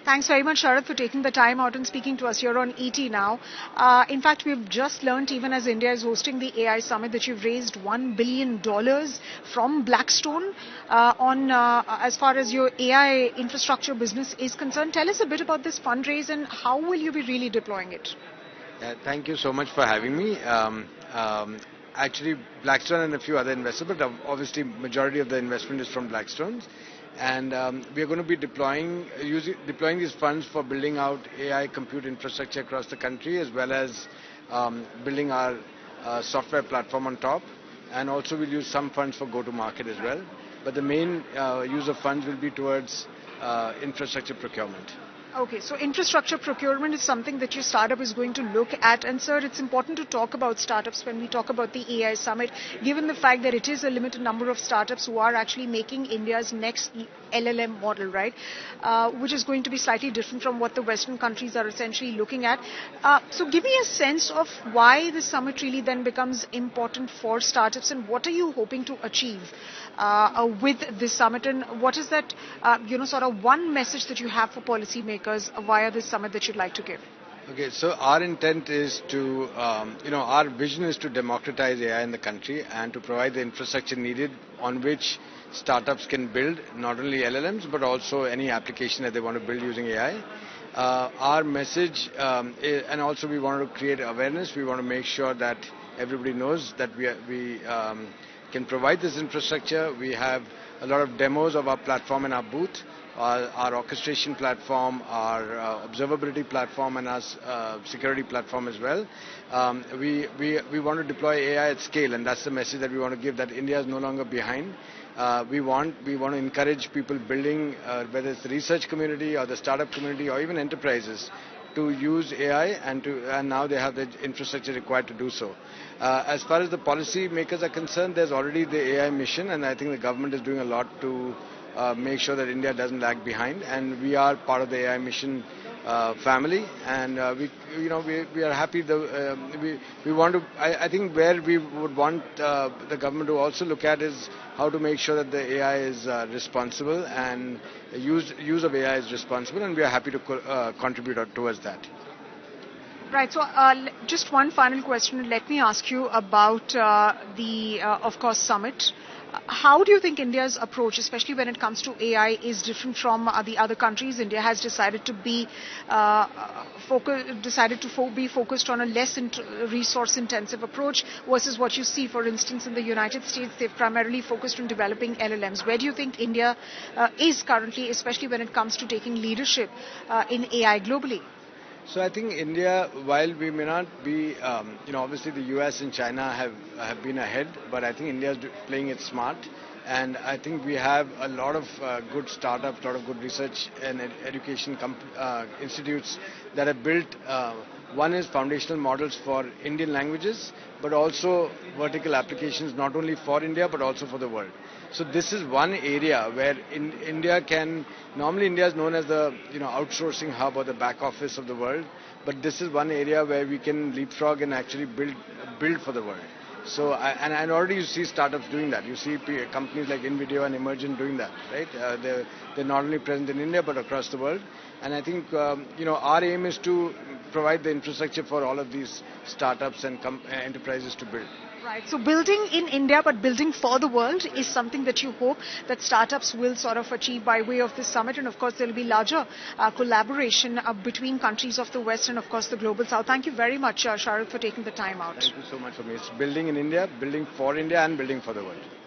Thanks very much, Sharad, for taking the time out and speaking to us here on ET now. In fact, we've just learned, even as India is hosting the AI Summit, that you've raised $1 billion from Blackstone as far as your AI infrastructure business is concerned. Tell us a bit about this fundraise and how will you be really deploying it? Thank you so much for having me. Actually, Blackstone and a few other investors, but obviously majority of the investment is from Blackstone. And we are going to be deploying these funds for building out AI compute infrastructure across the country, as well as building our software platform on top. And also we'll use some funds for go-to-market as well. But the main use of funds will be towards infrastructure procurement. Okay, so infrastructure procurement is something that your startup is going to look at. And sir, it's important to talk about startups when we talk about the AI Summit, given the fact that it is a limited number of startups who are actually making India's next LLM model, right? Which is going to be slightly different from what the Western countries are essentially looking at. So give me a sense of why the summit really then becomes important for startups, and what are you hoping to achieve with this summit, and what is that, sort of one message that you have for policymakers via this summit that you'd like to give? Okay, so our intent is to, our vision is to democratize AI in the country and to provide the infrastructure needed on which startups can build not only LLMs but also any application that they want to build using AI. Our message, and also we want to create awareness. We want to make sure that everybody knows that we can provide this infrastructure. We have a lot of demos of our platform in our booth. Our orchestration platform, our observability platform, and our security platform as well. We want to deploy AI at scale, and that's the message that we want to give, that India is no longer behind. We want to encourage people building, whether it's the research community or the startup community or even enterprises, to use AI, and now they have the infrastructure required to do so. As far as the policy makers are concerned, there's already the AI mission, and I think the government is doing a lot to make sure that India doesn't lag behind, and we are part of the AI mission family, and we are happy. We want to. I think where we would want the government to also look at is how to make sure that the AI is responsible and use of AI is responsible, and we are happy to contribute towards that. Right. So just one final question. Let me ask you about the, of course, summit. How do you think India's approach, especially when it comes to AI, is different from the other countries? India has decided to be focused on a less resource-intensive approach versus what you see, for instance, in the United States. They've primarily focused on developing LLMs. Where do you think India is currently, especially when it comes to taking leadership in AI globally? So I think India, while we may not be, obviously the US and China have been ahead, but I think India is playing it smart. And I think we have a lot of good startups, a lot of good research and education institutes that have built, one is foundational models for Indian languages, but also vertical applications not only for India but also for the world. So this is one area where India can, normally India is known as the outsourcing hub or the back office of the world, but this is one area where we can leapfrog and actually build for the world. So, and already you see startups doing that. You see companies like InVideo and Emergent doing that, right? They're not only present in India but across the world. And I think, our aim is to provide the infrastructure for all of these startups and enterprises to build. Right. So building in India but building for the world is something that you hope that startups will sort of achieve by way of this summit. And of course, there will be larger collaboration between countries of the West and of course the global South. Thank you very much, Sharad, for taking the time out. Thank you so much for me. It's building in India, building for India, and building for the world.